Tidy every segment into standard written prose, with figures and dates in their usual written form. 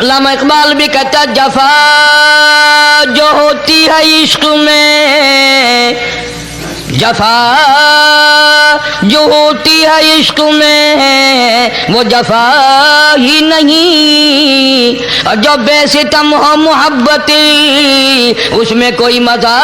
علامہ اقبال بھی کہتا ہے جفا جو ہوتی ہے عشق میں، جفا جو ہوتی ہے عشق میں وہ جفا ہی نہیں، اور جو بے ستم ہو محبتی اس میں کوئی مزہ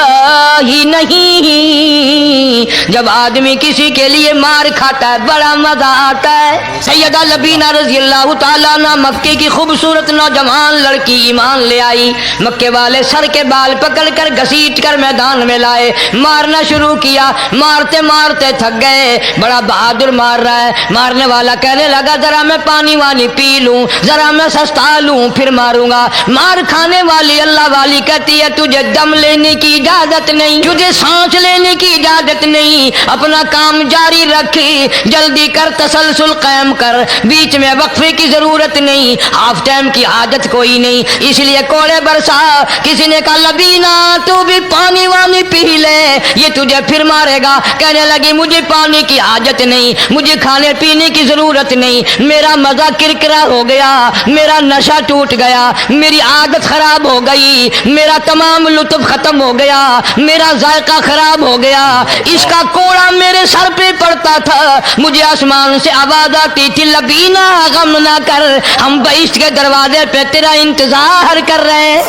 ہی نہیں۔ جب آدمی کسی کے لیے مار کھاتا ہے بڑا مزہ آتا ہے۔ سیدہ لبینہ رضی اللہ تعالیٰ عنہ مکے کی خوبصورت نوجوان لڑکی ایمان لے آئی، مکے والے سر کے بال پکڑ کر گھسیٹ کر میدان میں لائے، مارنا شروع کیا، مارتے مارتے تھک گئے، بڑا بہادر مار رہا ہے۔ مارنے والا کہنے لگا ذرا میں پانی وانی پی لوں، ذرا میں سستا لوں پھر ماروں گا۔ مار کھانے والی اللہ والی کہتی ہے تجھے دم لینے کی اجازت نہیں، تجھے سانس لینے کی اجازت نہیں، اپنا کام جاری رکھ، جلدی کر، تسلسل قائم کر، بیچ میں وقفے کی ضرورت نہیں، ہاف ٹائم کی حاجت کوئی نہیں۔ اس لیے کوڑے برسا، کسی نے کہا لبینہ تو بھی پانی وانی پی لے، یہ تجھے پھر مارے گا۔ کہنے لگی مجھے پانی کی حاجت نہیں، مجھے کھانے پینے کی ضرورت نہیں، میرا مزہ کرکرا ہو گیا، میرا نشہ ٹوٹ گیا، میری عادت خراب ہو گئی، میرا تمام لطف ختم ہو گیا، میرا ذائقہ خراب ہو گیا، اس کا کوڑا میرے سر پہ پڑتا تھا، مجھے آسمان سے آواز آتی تھی لبینہ غم نہ کر، ہم بہشت کے دروازے پہ تیرا انتظار کر رہے ہیں۔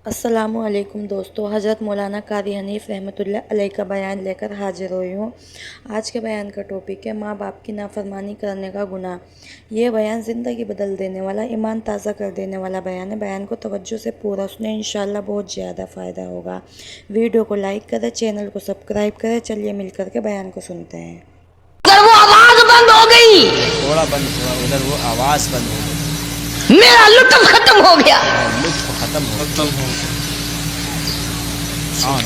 السلام علیکم دوستو، حضرت مولانا قاری حنیف رحمۃ اللہ علیہ کا بیان لے کر حاضر ہوئی ہوں۔ آج کے بیان کا ٹاپک ہے ماں باپ کی نافرمانی کرنے کا گناہ۔ یہ بیان زندگی بدل دینے والا، ایمان تازہ کر دینے والا بیان ہے۔ بیان کو توجہ سے پورا سنیں، انشاءاللہ بہت زیادہ فائدہ ہوگا۔ ویڈیو کو لائک کریں، چینل کو سبسکرائب کریں۔ چلیے مل کر کے بیان کو سنتے ہیں۔ اگر وہ آواز بند ہو گئی، تھوڑا بند ہوا، ادھر وہ آواز بند ہو گئی، میرا لطف ختم ہو گیا۔ لطف ختم ہو گیا۔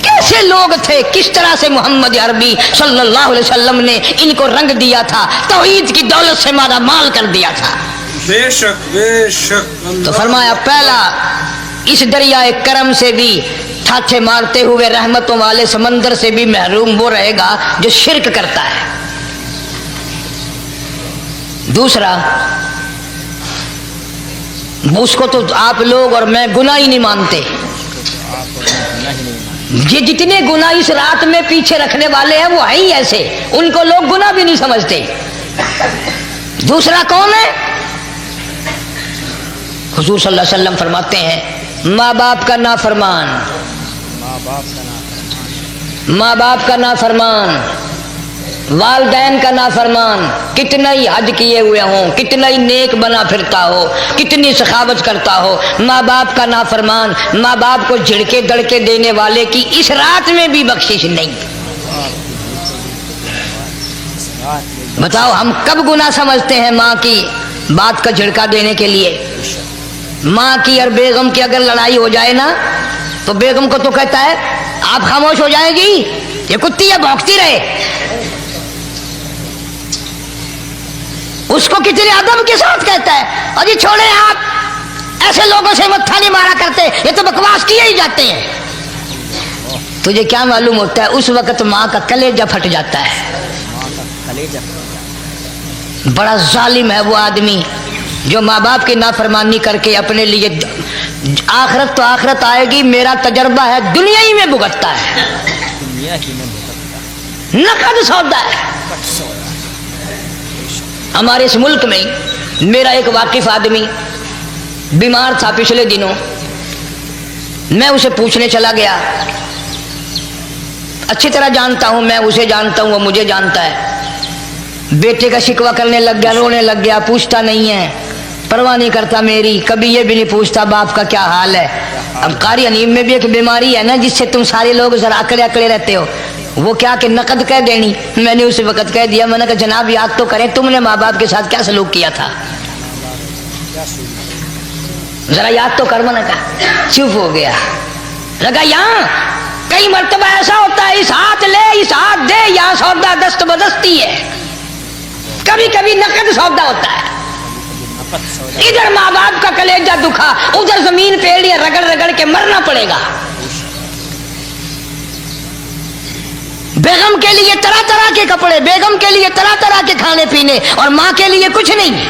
کیسے لوگ تھے، کس طرح سے محمد عربی صلی اللہ علیہ وسلم نے ان کو رنگ دیا تھا، توحید کی دولت سے مالا مال کر دیا تھا۔ بے شک بے شک۔ تو فرمایا پہلا اس دریائے کرم سے بھی ٹھاٹھے مارتے ہوئے رحمتوں والے سمندر سے بھی محروم وہ رہے گا جو شرک کرتا ہے۔ دوسرا، اس کو تو آپ لوگ اور میں گناہ ہی نہیں مانتے، یہ جتنے گناہ اس رات میں پیچھے رکھنے والے ہیں وہ ہیں ہی ایسے، ان کو لوگ گناہ بھی نہیں سمجھتے۔ دوسرا کون ہے؟ حضور صلی اللہ علیہ وسلم فرماتے ہیں ماں باپ کا نافرمان، ماں باپ کا نافرمان، والدین کا نافرمان، کتنا ہی حج کیے ہوئے ہوں، کتنا ہی نیک بنا پھرتا ہو، کتنی سخاوت کرتا ہو، ماں باپ کا نافرمان، ماں باپ کو جھڑکے دڑکے دینے والے کی اس رات میں بھی بخشش نہیں۔ بتاؤ ہم کب گناہ سمجھتے ہیں ماں کی بات کا جھڑکا دینے کے لیے؟ ماں کی اور بیگم کی اگر لڑائی ہو جائے نا تو بیگم کو تو کہتا ہے آپ خاموش ہو جائے گی، یہ کتی ہے بھونکتی رہے۔ اس کو کتنے ادب کے ساتھ کہتا ہے اور یہ چھوڑے آپ ایسے لوگوں سے متھا نہیں مارا کرتے، یہ تو بکواس کیے ہی جاتے ہیں۔ تجھے کیا معلوم ہوتا ہے اس وقت ماں کا کلیجہ پھٹ جاتا ہے۔ بڑا ظالم ہے وہ آدمی جو ماں باپ کی نافرمانی کر کے اپنے لیے، آخرت تو آخرت آئے گی، میرا تجربہ ہے دنیا ہی میں بھگتتا ہے، نقد سودا ہے۔ ہمارے اس ملک میں میرا ایک واقف آدمی بیمار تھا پچھلے دنوں، میں اسے پوچھنے چلا گیا، اچھی طرح جانتا ہوں، میں اسے جانتا ہوں، وہ مجھے جانتا ہے۔ بیٹے کا شکوہ کرنے لگ گیا، رونے لگ گیا، پوچھتا نہیں ہے، پرواہ نہیں کرتا میری، کبھی یہ بھی نہیں پوچھتا باپ کا کیا حال ہے۔ اب قاری حنیف میں بھی ایک بیماری ہے نا جس سے تم سارے لوگ ذرا اکڑے اکڑے رہتے ہو، وہ کیا کہ نقد کہہ دینی۔ میں نے اسے وقت کہہ دیا، میں نے کہا جناب یاد تو کریں تم نے ماں باپ کے ساتھ کیا سلوک کیا تھا، ذرا یاد تو کر۔ میں نے کہا چپ ہو گیا، لگا یہاں کئی مرتبہ ایسا ہوتا ہے اس ہاتھ لے اس ہاتھ دے، یہاں سودا دست بدستی ہے، کبھی کبھی نقد سودا ہوتا ہے۔ ادھر ماں باپ کا کلیجہ دکھا، ادھر زمین پہ ایڑیاں رگڑ رگڑ کے مرنا پڑے گا۔ بیگم کے لیے طرح طرح کے کپڑے، بیگم کے لیے طرح طرح کے کھانے پینے، اور ماں کے لیے کچھ نہیں۔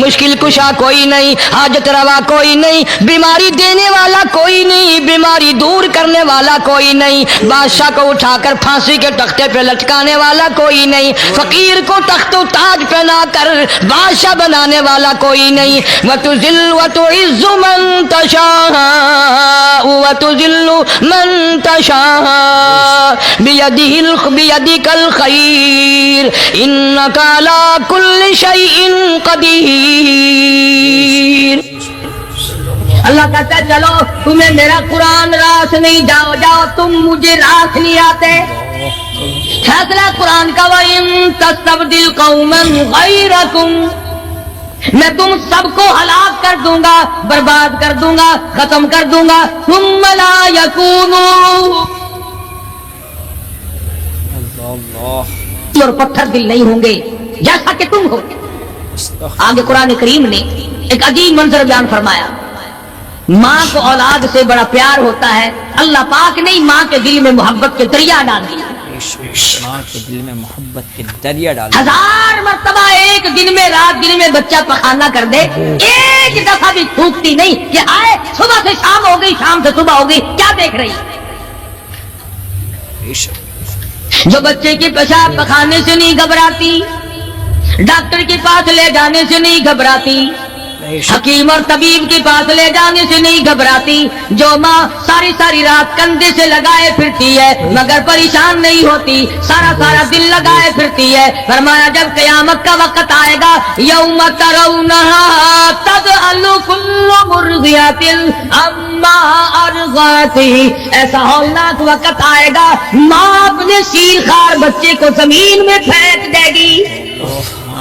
مشکل کشا کوئی نہیں، حاجت روا کوئی نہیں، بیماری دینے والا کوئی نہیں، بیماری دور کرنے والا کوئی نہیں، بادشاہ کو اٹھا کر پھانسی کے تختے پہ لٹکانے والا کوئی نہیں، فقیر کو تخت و تاج پہنا کر بادشاہ بنانے والا کوئی نہیں۔ وَتُذِلُّ وَتُعِزُّ مَن تَشَاءُ وَتُذِلُّ مَن تَشَاءُ بِيَدِكَ الْخَيْرُ إِنَّكَ عَلَى كُلِّ شَيْءٍ قَدِيرٌ۔ اللہ کہتا ہے چلو تمہیں میرا قرآن راس نہیں، جاؤ جاؤ تم مجھے راس نہیں آتے۔ فیصلہ قرآن کا وَإِن تَسْتَبْدِلْ قَوْمًا غَيْرَكُمْ، میں تم سب کو ہلاک کر دوں گا، برباد کر دوں گا، ختم کر دوں گا۔ ثُمَّ لَا يَكُونُوا، اور پتھر دل نہیں ہوں گے جیسا کہ تم ہو۔ آگے قرآن کریم نے ایک عجیب منظر بیان فرمایا، ماں کو اولاد سے بڑا پیار ہوتا ہے، اللہ پاک نے ماں کے دل میں محبت کے دریا ڈال دیا، ماں کے دل میں محبت کے دریا ڈال۔ 1000 مرتبہ ایک دن میں رات دن میں بچہ پخانہ کر دے، ایک دفعہ بھی تھوکتی نہیں کہ آئے صبح سے شام ہو گئی، شام سے صبح ہو گئی، کیا دیکھ رہی؟ جو بچے کے پیشاب پخانے سے نہیں گھبراتی، ڈاکٹر کے پاس لے جانے سے نہیں گھبراتی، حکیم اور طبیب کے پاس لے جانے سے نہیں گھبراتی، جو ماں ساری ساری رات کندھے سے لگائے پھرتی ہے مگر پریشان نہیں ہوتی، سارا سارا دل لگائے پھرتی ہے، فرمایا جب قیامت کا وقت آئے گا، یوم ترونہا تذہل کل مرضعۃ عما ارضعت، ایسا ہولناک وقت آئے گا ماں اپنے شیر خوار بچے کو زمین میں پھینک دے گی،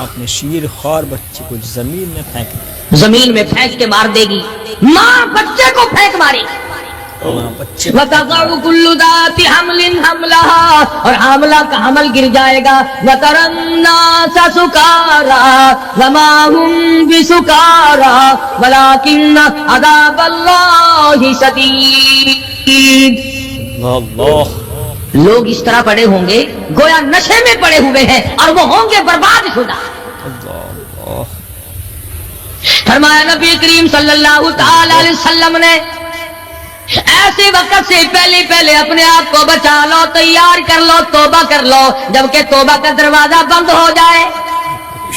اپنے شیر خوار بچے کو زمین میں پھینک دے، زمین میں پھینک کے مار دے گی، ماں بچے کو پھینک ماری۔ بچے وَتَضَعُ كُلُّ ذَاتِ حَمْلٍ حَمْلَهَا، اور حاملہ کا حمل گر جائے گا، وَتَرَى النَّاسَ سُكَارَىٰ وَمَا هُم بِسُكَارَىٰ وَلَٰكِنَّ عَذَابَ اللَّهِ شَدِيدٌ۔ اللہ، لوگ اس طرح پڑے ہوں گے گویا نشے میں پڑے ہوئے ہیں اور وہ ہوں گے برباد شدہ۔ فرمایا نبی کریم صلی اللہ تعالی علیہ وسلم نے ایسے وقت سے پہلے پہلے اپنے آپ کو بچا لو، تیار کر لو، توبہ کر لو، جبکہ توبہ کا دروازہ بند ہو جائے۔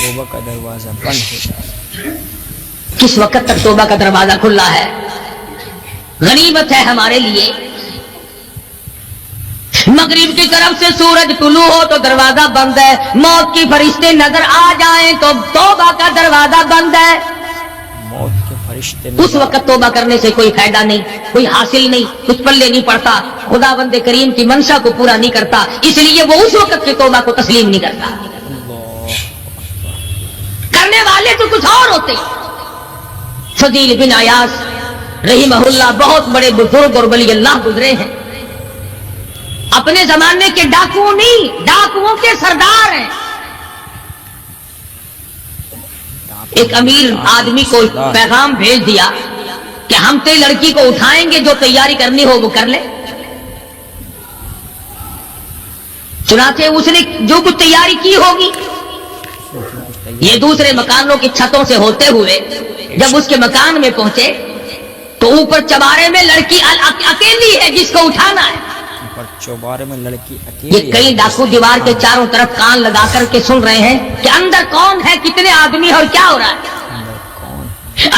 توبہ کا دروازہ بند ہو جائے، کس وقت تک توبہ کا دروازہ کھلا ہے؟ غنیمت ہے ہمارے لیے، مغرب کی طرف سے سورج طلوع ہو تو دروازہ بند ہے، موت کی فرشتے نظر آ جائیں تو توبہ کا دروازہ بند ہے، موت کے فرشتے اس وقت توبہ کرنے سے کوئی فائدہ نہیں، کوئی حاصل نہیں، کچھ پلے نہیں پڑتا، خدا بند کریم کی منشا کو پورا نہیں کرتا، اس لیے وہ اس وقت کی توبہ کو تسلیم نہیں کرتا، کرنے والے تو کچھ اور ہوتے۔ فضیل بن عیاض رحمہ اللہ بہت بڑے بزرگ اور ولی اللہ گزرے ہیں، اپنے زمانے کے ڈاکو نہیں، ڈاکوؤں کے سردار ہیں۔ ایک امیر آدمی کو پیغام بھیج دیا کہ ہم تے لڑکی کو اٹھائیں گے، جو تیاری کرنی ہو وہ کر لے۔ چنانچہ اس نے جو کچھ تیاری کی ہوگی، یہ دوسرے مکانوں کی چھتوں سے ہوتے ہوئے جب اس کے مکان میں پہنچے تو اوپر چوبارے میں لڑکی اکیلی ہے جس کو اٹھانا ہے۔ چوبارے میں لڑکی یہ اکیلی کئی ڈاکو دیوار کے چاروں طرف کان لگا کر کے سن رہے ہیں کہ اندر کون ہے، کتنے آدمی ہے اور کیا ہو رہا ہے۔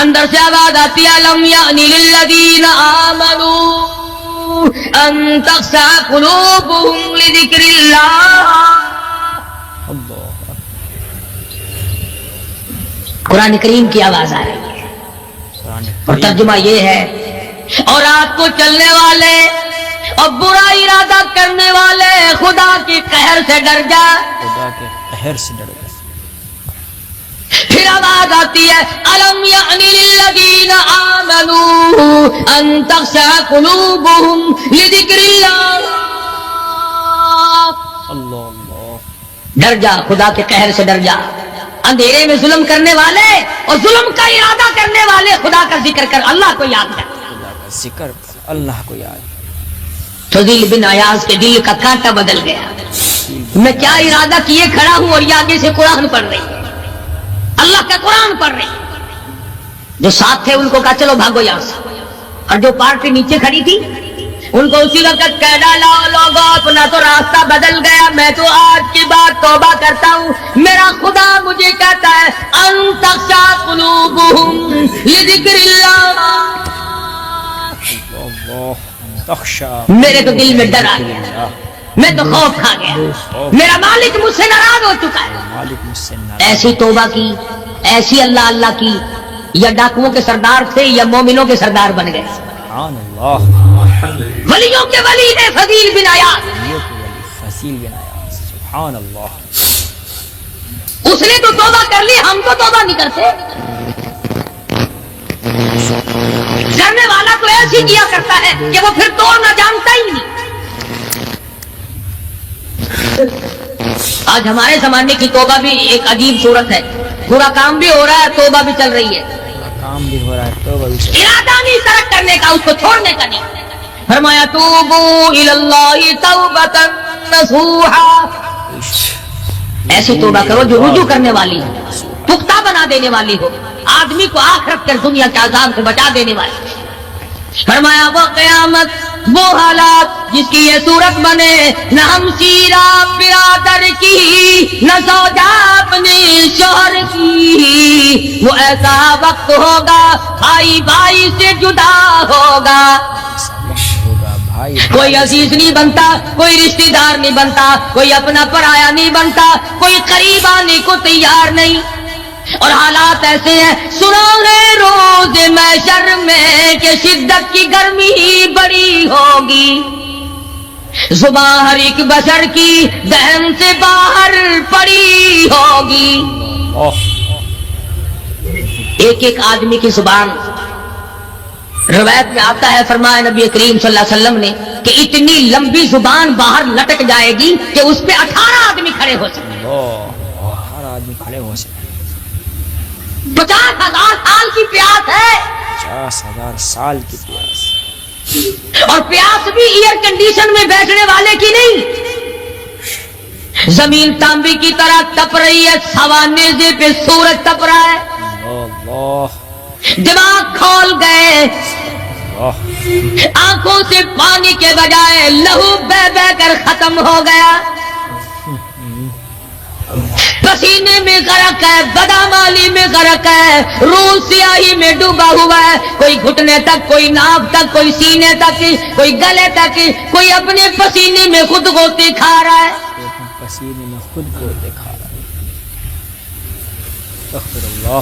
اندر سے آواز آتی ہے لم یأن للذین آمنوا ان تخشع قلوبهم لذکر اللہ۔ قرآن کریم کی آواز آ رہی ہے اور ترجمہ یہ ہے، اور رات کو چلنے والے اور برا ارادہ کرنے والے خدا کی قہر سے ڈر جا، خدا کے قہر سے ڈر گئے۔ پھر آواز آتی ہے الم یأن للذین آمنوا ان تخشع قلوبهم لذکر اللہ۔ اللہ، ڈر جا، خدا کے قہر سے ڈر جا۔ اندھیرے میں ظلم کرنے والے اور ظلم کا ارادہ کرنے والے خدا کا ذکر کر، اللہ کو یاد کر، خدا کا ذکر کر، اللہ کو یاد۔ فضیل بن عیاض کے دل کا کانٹا بدل گیا، میں کیا ارادہ کیے کھڑا ہوں اور یہ آگے سے قرآن پڑھ رہی ہے۔ اللہ کا قرآن پڑھ رہے. جو ساتھ تھے ان کو کہا چلو بھاگو یہاں سے, اور جو پارٹی نیچے کھڑی تھی ان کو اسی وقت کہہ ڈالا, لوگوں اپنا تو راستہ بدل گیا, میں تو آج کی بات توبہ کرتا ہوں, میرا خدا مجھے کہتا ہے ان تخشع قلوبہم لذکر اللہ, میرے تو دل میں ڈر آ گیا, میں تو خوف کھا گیا, میرا مالک مجھ سے ناراض ہو چکا ہے. ایسی توبہ کی, ایسی اللہ اللہ کی, یا ڈاکوؤں کے سردار تھے یا مومنوں کے سردار بن گئے. سبحان اللہ, ولیوں کے ولی ہے فضیل بن عیاض, فصیل بن عیاض, سبحان اللہ. اس نے تو توبہ کر لی, ہم تو توبہ نہیں کرتے. کرنے والا تو ایسے کیا کرتا ہے کہ وہ پھر توڑنا جانتا ہی نہیں. آج ہمارے زمانے کی توبہ بھی ایک عجیب صورت ہے, برا کام بھی ہو رہا ہے, توبہ بھی چل رہی ہے. کام بھی ہو رہا ہے, توبہ بھی. ارادہ نہیں ترک کرنے کا, اس کو چھوڑنے کا نہیں. فرمایا توبو الی اللہ توبۃ نصوحا, ایسی توبہ کرو جو رجوع کرنے والی ہو, پختہ بنا دینے والی ہو, آدمی کو آخرت کر دنیا کے عذاب سے بچا دینے والی. فرمایا وہ قیامت, وہ حالات جس کی یہ صورت بنے, نہ ہم سیرا برادر کی, نہ زوجہ اپنے شوہر کی, وہ ایسا وقت ہوگا بھائی بھائی سے جدا ہوگا. کوئی عزیز نہیں بنتا, کوئی رشتہ دار نہیں بنتا, کوئی اپنا پرایا نہیں بنتا, کوئی قریب آنے کو تیار نہیں. اور حالات ایسے ہیں, سنو رے روز محشر میں کہ شدت کی گرمی بڑی ہوگی, زبان ہر ایک بشر کی دہن سے باہر پڑی ہوگی. ایک ایک آدمی کی زبان, روایت میں آتا ہے, فرمایا نبی کریم صلی اللہ علیہ وسلم نے کہ اتنی لمبی زبان باہر لٹک جائے گی کہ اس پہ 18 آدمی کھڑے ہو سکتے. ہر آدمی کھڑے ہو سکتے. 50,000 سال کی پیاس ہے, 50,000 سال کی پیاس, اور پیاس بھی ایئر کنڈیشن میں بیٹھنے والے کی نہیں. زمین تانبے کی طرح تپ رہی ہے, ہوا نیزے پہ سورج تپ رہا ہے. اللہ, دماغ کھول گئے, آنکھوں سے پانی کے بجائے لہو بہ بہ کر ختم ہو گیا. پسینے میں غرق ہے, بدامالی میں غرق ہے, روح سیاہی میں ڈوبا ہوا ہے, کوئی گھٹنے تک, کوئی ناف تک, کوئی سینے تک, کوئی گلے تک, کوئی اپنے پسینے میں خود غوطے کھا رہا ہے. پسینے میں خود کو دکھا رہا ہے. استغفر اللہ.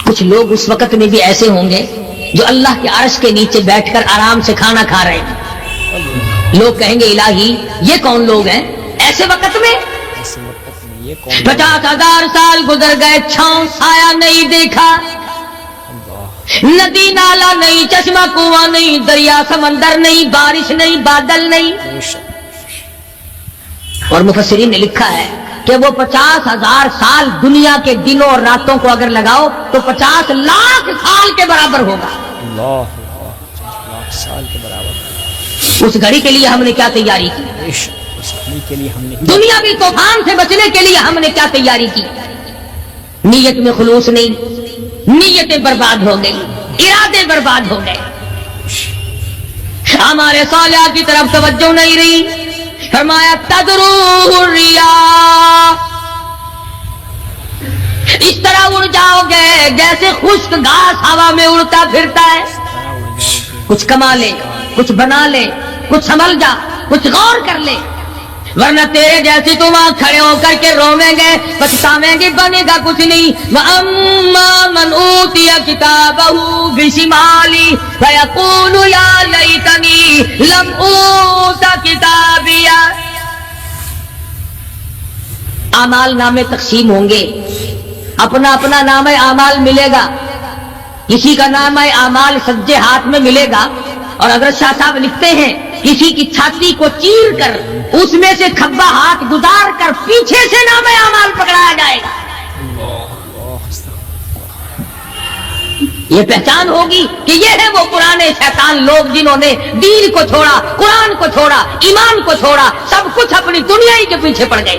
کچھ لوگ اس وقت میں بھی ایسے ہوں گے جو اللہ کے عرش کے نیچے بیٹھ کر آرام سے کھانا کھا رہے ہیں. لوگ کہیں گے الہی یہ کون لوگ ہیں ایسے وقت میں؟ 50,000 سال گزر گئے, چھاؤں سایہ نہیں دیکھا, ندی نالا نہیں, چشمہ کنواں نہیں, دریا سمندر نہیں, بارش نہیں, بادل نہیں. اور مفسرین نے لکھا ہے کہ وہ 50,000 سال دنیا کے دنوں اور راتوں کو اگر لگاؤ تو 50 لاکھ سال کے برابر ہوگا. اللہ, 50 لاکھ سال کے برابر. اس گھڑی کے لیے ہم نے کیا تیاری کی؟ دنیاوی طوفان سے بچنے کے لیے ہم نے کیا تیاری کی؟ نیت میں خلوص نہیں, نیتیں برباد ہو گئی, ارادے برباد ہو گئے, ہمارے صالحہ کی طرف توجہ نہیں رہی. فرمایا تدرو الرياح, اس طرح اڑ جاؤ گے جیسے خشک گھاس ہوا میں اڑتا پھرتا ہے. کچھ کما لے, کچھ بنا لے, کچھ سنبھل جا, کچھ غور کر لے, ورنہ تیرے جیسی تم وہاں کھڑے ہو کر کے رویں گے, پچھتاویں گے, بنے گا کچھ نہیں. وَأَمَّا مَنْ أُوتِيَ كِتَابَهُ بِشِمَالِهِ فَيَقُولُ يَا لَيْتَنِي لَمْ أُوتَ كِتَابِيَهْ. اعمال نامے تقسیم ہوں گے, اپنا اپنا نام اعمال ملے گا, کسی کا نام اعمال سجے ہاتھ میں ملے گا, اور اگر شاہ صاحب لکھتے ہیں کسی کی چھاتی کو چیر کر اس میں سے کھبا ہاتھ گزار کر پیچھے سے نام اعمال پکڑایا جائے گا. یہ پہچان ہوگی کہ یہ ہے وہ پرانے شیطان لوگ جنہوں نے دین کو چھوڑا, قرآن کو چھوڑا, ایمان کو چھوڑا, سب کچھ اپنی دنیا ہی کے پیچھے پڑ گئے.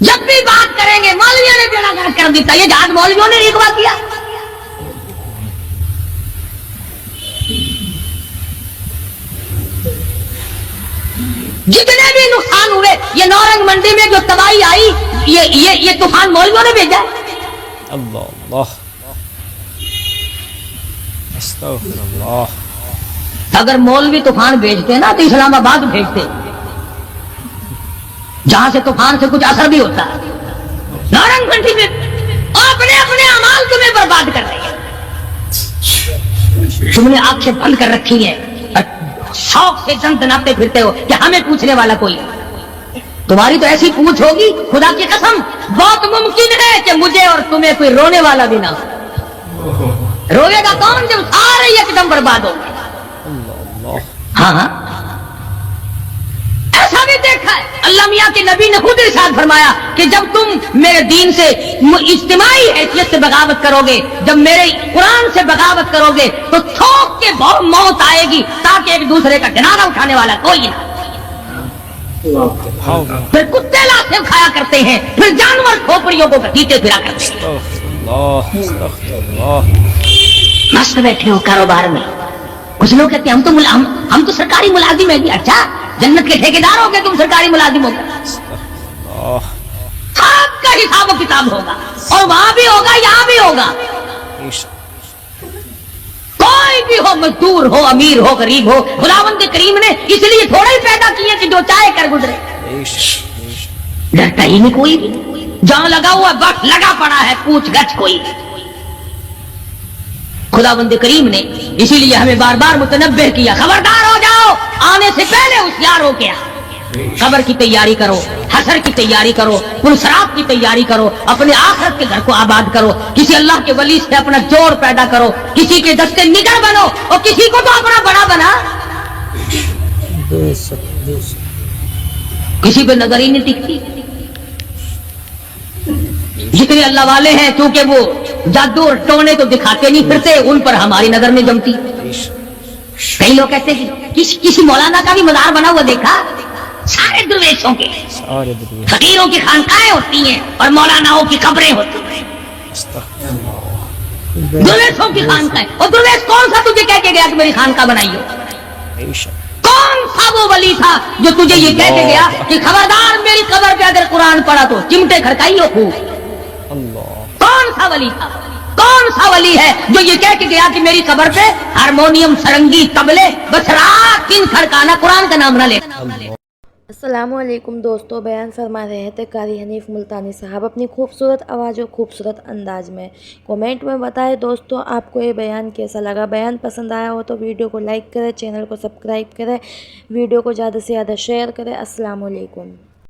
جب بھی بات کریں گے مولویوں نے بیڑا غرق کر دیتا، یہ جہاد مولویوں نے اغوا کیا. جتنے بھی نقصان ہوئے، یہ نورنگ منڈی میں جو تباہی آئی، یہ طوفان مولویوں نے بھیجا ہے. اللہ اللہ استغفر اللہ. اگر مولوی طوفان بھیجتے نا تو اسلام آباد بھیجتے، جہاں سے طوفان سے کچھ اثر بھی ہوتا ہے. نورنگ منڈی میں اپنے اعمال تمہیں برباد کر رہے ہیں. تم نے آنکھیں بند کر رکھی ہیں، شوق سے جنگ ناپتے پھرتے ہو کہ ہمیں پوچھنے والا کوئی. تمہاری تو ایسی پوچھ ہوگی خدا کی قسم، بہت ممکن ہے کہ مجھے اور تمہیں کوئی رونے والا بھی نہ ہو. روئے گا کون جب سارے ایک دم برباد ہو گئے. ہاں ہاں ایسا بھی دیکھا ہے. اللہ میاں کے نبی نے خود ارشاد فرمایا کہ جب تم میرے دین سے اجتماعی حیثیت سے بغاوت کرو گے، جب میرے قرآن سے بغاوت کرو گے تو تھوک کے موت آئے گی، تاکہ ایک دوسرے کا جنازہ اٹھانے والا کوئی نہ. پھر کتے لاتے کھایا کرتے ہیں، پھر جانور کھوپڑیوں کو گھسیٹے پھرا کرتے ہیں. استغفر اللہ. مست بیٹھے ہو کاروبار میں. کچھ لوگ کہتے ہیں ہم تو سرکاری ملازم ہیں. اچھا جنت کے ٹھیکیدار ہو گئے تم، سرکاری ملازم ہو گئے. آپ کا حساب و کتاب ہوگا، اور وہاں بھی ہوگا یہاں بھی ہوگا. کوئی بھی ہو، مزدور ہو امیر ہو غریب ہو، خداوند کریم نے اس لیے تھوڑا ہی پیدا کیے کہ جو چاہے کر گزرے. ڈرتا ہی نہیں کوئی بھی، جہاں لگا ہوا بس لگا پڑا ہے، پوچھ گچھ کوئی. خداوند کریم نے اسی لیے ہمیں بار بار متنبہ کیا، خبردار ہو جاؤ، آنے سے پہلے ہوشیار ہو گیا. قبر کی تیاری کرو، حشر کی تیاری کرو، پلسرات کی تیاری کرو، اپنے آخرت کے گھر کو آباد کرو. کسی اللہ کے ولی سے اپنا جوڑ پیدا کرو، کسی کے دستے نگر بنو، اور کسی کو تو اپنا بڑا بنا. کسی پہ نظر ہی نہیں ٹکتی. جتنے اللہ والے ہیں کیونکہ وہ جادو اور ٹونے تو دکھاتے نہیں پھرتے، ان پر ہماری نظر نہیں جمتی. کئی لوگ کہتے ہیں کہ کسی مولانا کا بھی مزار بنا ہوا دیکھا. سارے درویشوں کے، فقیروں کی خانقاہیں ہوتی ہیں اور مولاناؤں کی قبریں ہوتی ہیں. درویشوں کی خانقاہیں. اور درویش کون سا تجھے کہہ کے گیا کہ میری خانقاہ بنائی ہو؟ کون سا وہ ولی تھا جو تجھے یہ کہہ کے گیا کہ خبردار میری قبر پہ اگر قرآن پڑھا تو چمٹے کھڑکائی ہو خوب؟ کون سا ولی تھا؟ کون سا ولی ہے جو یہ کہہ کے گیا کہ میری قبر پہ ہارمونیم سرنگی طبلے بس رات دن کھڑکانا، قرآن کا نام نہ لے؟ السلام علیکم دوستو، بیان فرما رہے تھے قاری حنیف ملتانی صاحب اپنی خوبصورت آواز اور خوبصورت انداز میں. کومنٹ میں بتائیں دوستو آپ کو یہ بیان کیسا لگا. بیان پسند آیا ہو تو ویڈیو کو لائک کریں، چینل کو سبسکرائب کریں، ویڈیو کو زیادہ سے زیادہ شیئر کریں. السلام علیکم.